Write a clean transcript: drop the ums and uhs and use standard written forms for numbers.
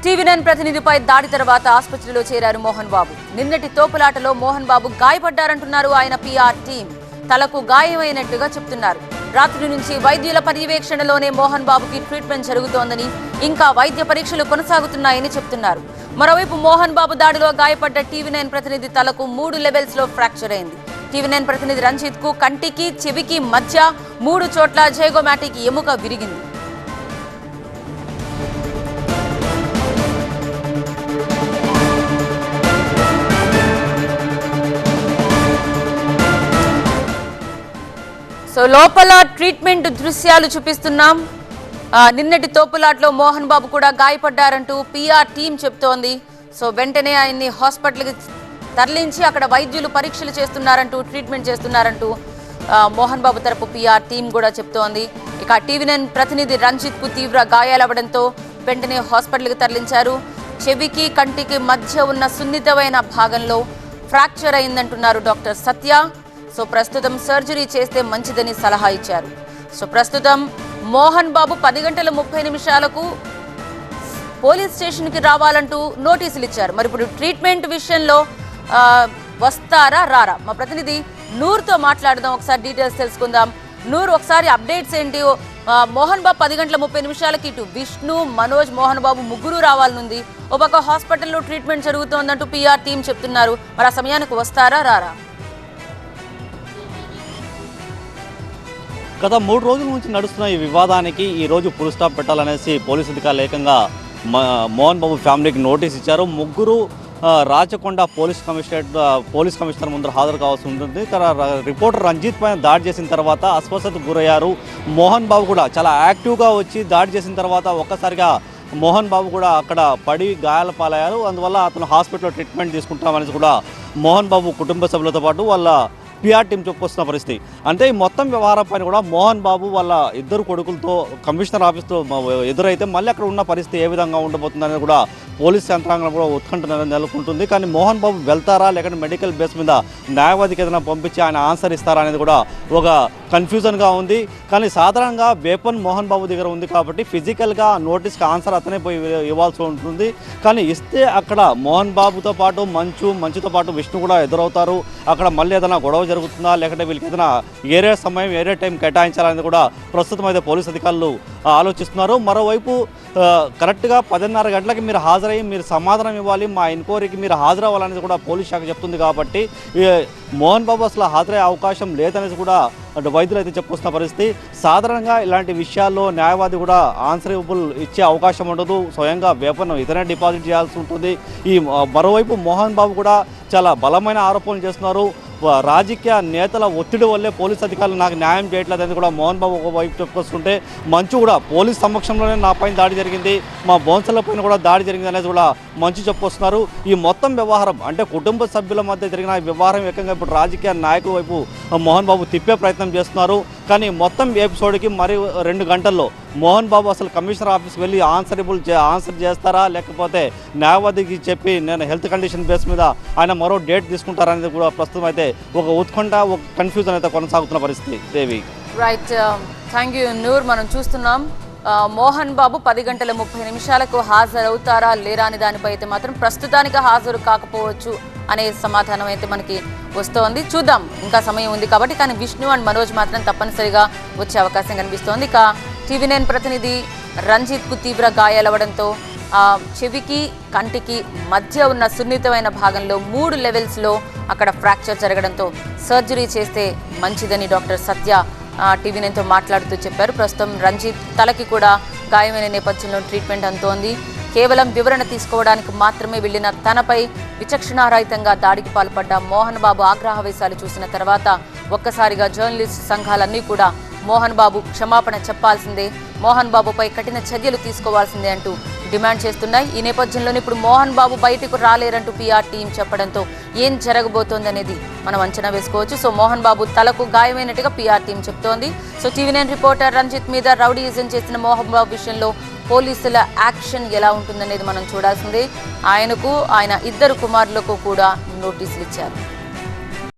TV9 ప్రతినిధిపై దాడి తర్వాత ఆసుపత్రిలో చేరారు మోహన్ బాబు. నిన్నటి తోపులాటలో మోహన్ బాబు గాయపడ్డారంటున్నారు ఆయన పీఆర్ టీం. తలకు గాయమైనట్టుగా చెప్తున్నారు. రాత్రి నుంచి వైద్యుల పర్యవేక్షణలోనే మోహన్ బాబుకి ట్రీట్మెంట్ జరుగుతోందని, ఇంకా వైద్య పరీక్షలు కొనసాగుతున్నాయని చెప్తున్నారు. మరోవైపు మోహన్ బాబు దాడిలో గాయపడ్డ టీవీ9 ప్రతినిధి తలకు 3 లెవెల్స్ లో ఫ్రాక్చర్ అయింది. టీవీ9 ప్రతినిధి రంజిత్ కు కంటికి చెవికి మధ్య 3 చోట్ల జైగోమాటిక్ ఎముక విరిగింది. సో లోపల ట్రీట్మెంట్ దృశ్యాలు చూపిస్తున్నాం. నిన్నటి తోపులాట్లో మోహన్ బాబు కూడా గాయపడ్డారంటూ పీఆర్ టీం చెప్తోంది. సో వెంటనే ఆయన్ని హాస్పిటల్కి తరలించి అక్కడ వైద్యులు పరీక్షలు చేస్తున్నారంటూ, ట్రీట్మెంట్ చేస్తున్నారంటూ మోహన్ బాబు తరపు పీఆర్ టీం కూడా చెప్తోంది. ఇక టీవీ9 ప్రతినిధి రంజిత్ కు తీవ్ర గాయాలవ్వడంతో వెంటనే హాస్పిటల్కి తరలించారు. చెవికి కంటికి మధ్య ఉన్న సున్నితమైన భాగంలో ఫ్రాక్చర్ అయిందంటున్నారు డాక్టర్ సత్య. సో ప్రస్తుతం సర్జరీ చేస్తే మంచిదని సలహా ఇచ్చారు. సో ప్రస్తుతం మోహన్ బాబు 10:30 పోలీస్ స్టేషన్కి రావాలంటూ నోటీసులు ఇచ్చారు. మరి ఇప్పుడు ట్రీట్మెంట్ విషయంలో వస్తారా రారా? మా ప్రతినిధి నూర్తో మాట్లాడదాం, ఒకసారి డీటెయిల్స్ తెలుసుకుందాం. నూర్, ఒకసారి అప్డేట్స్ ఏంటి? మోహన్ బాబు 10:30 ఇటు విష్ణు, మనోజ్, మోహన్ బాబు ముగ్గురు రావాలనుంది. ఒక పక్క హాస్పిటల్లో ట్రీట్మెంట్ జరుగుతోందంటూ పీఆర్ టీం చెప్తున్నారు. మరి ఆ సమయానికి వస్తారా రారా? గత 3 రోజుల నుంచి నడుస్తున్న ఈ వివాదానికి ఈ రోజు ఫుల్ స్టాప్ పెట్టాలనేసి పోలీసు అధికారులు ఏకంగా మోహన్ బాబు ఫ్యామిలీకి నోటీస్ ఇచ్చారు. ముగ్గురు రాచకొండ పోలీస్ కమిషనర్ ముందర హాజరు కావాల్సి ఉంటుంది. రిపోర్టర్ రంజిత్ పైన దాడి చేసిన తర్వాత అస్వస్థతకు గురయ్యారు. మోహన్ బాబు కూడా చాలా యాక్టివ్గా వచ్చి దాడి చేసిన తర్వాత ఒక్కసారిగా మోహన్ బాబు కూడా అక్కడ పడి గాయాల పాలయ్యారు. అందువల్ల అతను హాస్పిటల్లో ట్రీట్మెంట్ తీసుకుంటామనేసి కూడా మోహన్ బాబు కుటుంబ సభ్యులతో పాటు వాళ్ళ పీఆర్ టీం చెప్పుకొస్తున్న పరిస్థితి. అంటే ఈ మొత్తం వ్యవహారం పైన కూడా మోహన్ బాబు వాళ్ళ ఇద్దరు కొడుకులతో కమిషనర్ ఆఫీస్తో ఎదురైతే మళ్ళీ అక్కడ ఉన్న పరిస్థితి ఏ విధంగా ఉండబోతుందనేది కూడా పోలీస్ యంత్రాంగం కూడా ఉత్కంఠ నెలకొంటుంది. కానీ మోహన్ బాబు వెళ్తారా లేకపోతే మెడికల్ బేస్ మీద న్యాయవాదికి ఏదైనా పంపించి ఆయన ఆన్సర్ ఇస్తారా అనేది కూడా ఒక కన్ఫ్యూజన్గా ఉంది. కానీ సాధారణంగా వేపన్ మోహన్ బాబు దగ్గర ఉంది కాబట్టి ఫిజికల్గా నోటీస్కి ఆన్సర్ అతనే పోయి ఇవ్వాల్సి ఉంటుంది. కానీ ఇస్తే అక్కడ మోహన్ బాబుతో పాటు మంచుతో పాటు విష్ణు కూడా ఎదురవుతారు. అక్కడ మళ్ళీ ఏదైనా గొడవ జరుగుతుందా లేకపోతే వీళ్ళకి ఏదైనా ఏరే సమయం ఏరే టైం కేటాయించాలనేది కూడా ప్రస్తుతం అయితే పోలీసు అధికారులు ఆలోచిస్తున్నారు. మరోవైపు కరెక్ట్గా 10:30 మీరు హాజరయ్యి మీరు సమాధానం ఇవ్వాలి, మా ఎంక్వైరీకి మీరు హాజరవ్వాలనేది కూడా పోలీస్ శాఖ చెప్తుంది. కాబట్టి మోహన్ బాబు అసలు హాజరయ్యే అవకాశం లేదనేది కూడా వైద్యులు అయితే చెప్పుకొస్తున్న పరిస్థితి. సాధారణంగా ఇలాంటి విషయాల్లో న్యాయవాది కూడా ఆన్సరబుల్ ఇచ్చే అవకాశం ఉండదు. స్వయంగా వేపన్ ఇతనే డిపాజిట్ చేయాల్సి ఉంటుంది. మరోవైపు మోహన్ బాబు కూడా చాలా బలమైన ఆరోపణలు చేస్తున్నారు. రాజకీయ నేతల ఒత్తిడి వల్లే పోలీస్ అధికారులు నాకు న్యాయం చేయట్లేదని కూడా మోహన్ బాబు ఒకవైపు చెప్పుకొస్తుంటే, మంచు కూడా పోలీస్ సమక్షంలోనే నా పైన దాడి జరిగింది, మా బౌన్సర్ల పైన కూడా దాడి జరిగింది అనేది కూడా మంచు చెప్పుకొస్తున్నారు. ఈ మొత్తం వ్యవహారం అంటే కుటుంబ సభ్యుల మధ్య జరిగిన వ్యవహారం ఏకంగా ఇప్పుడు రాజకీయ నాయకుల వైపు మోహన్ బాబు తిప్పే ప్రయత్నం చేస్తున్నారు. కానీ మొత్తం ఎపిసోడ్కి మరి 2 గంటల్లో మోహన్ బాబు అసలు కమిషనర్ ఆఫీస్కి వెళ్ళి ఆన్సర్ చేస్తారా లేకపోతే న్యాయవాదికి చెప్పి నేను హెల్త్ కండిషన్ బేస్ మీద ఆయన మరో డేట్ తీసుకుంటారనేది కూడా ప్రస్తుతం అయితే ఒక ఉత్కంఠ, ఒక కన్ఫ్యూజన్ అయితే కొనసాగుతున్న పరిస్థితి. దేవి, రైట్, థ్యాంక్ యూ నూర్. మనం చూస్తున్నాం మోహన్ బాబు 10:30 హాజరవుతారా లేరా అని దానిపై అయితే మాత్రం ప్రస్తుతానికి హాజరు కాకపోవచ్చు అనే సమాధానం అయితే మనకి వస్తోంది. చూద్దాం, ఇంకా సమయం ఉంది కాబట్టి. కానీ విష్ణు అండ్ మనోజ్ మాత్రం తప్పనిసరిగా వచ్చే అవకాశం కనిపిస్తోంది. ఇక టీవీ9 ప్రతినిధి రంజిత్ కు తీవ్ర గాయాలవ్వడంతో చెవికి కంటికి మధ్య ఉన్న సున్నితమైన భాగంలో 3 లెవెల్స్లో అక్కడ ఫ్రాక్చర్ జరగడంతో సర్జరీ చేస్తే మంచిదని డాక్టర్ సత్య టీవీ9తో మాట్లాడుతూ చెప్పారు. ప్రస్తుతం రంజిత్ తలకి కూడా గాయమైన నేపథ్యంలో ట్రీట్మెంట్ అందుతోంది. కేవలం వివరణ తీసుకోవడానికి మాత్రమే వెళ్లిన తనపై విచక్షణారహితంగా దాడికి పాల్పడ్డ మోహన్ బాబు ఆగ్రహవేశాలు చూసిన తర్వాత ఒక్కసారిగా జర్నలిస్ట్ సంఘాలన్నీ కూడా మోహన్ బాబు క్షమాపణ చెప్పాల్సిందే, మోహన్ బాబుపై కఠిన చర్యలు తీసుకోవాల్సిందే అంటూ డిమాండ్ చేస్తున్నాయి. ఈ నేపథ్యంలోనే ఇప్పుడు మోహన్ బాబు బయటకు రాలేరంటూ పీఆర్ టీం చెప్పడంతో ఏం జరగబోతోంది అనేది మనం అంచనా వేసుకోవచ్చు. సో మోహన్ బాబు తలకు గాయమైనట్టుగా పీఆర్ టీం చెప్తోంది. సో టీవీ9 రిపోర్టర్ రంజిత్ మీద రౌడీయిజం చేసిన మోహన్ బాబు విషయంలో పోలీసుల యాక్షన్ ఎలా ఉంటుందనేది మనం చూడాల్సిందే. ఆయనకు ఆయన 2 కుమారులకు కూడా నోటీసులు ఇచ్చారు.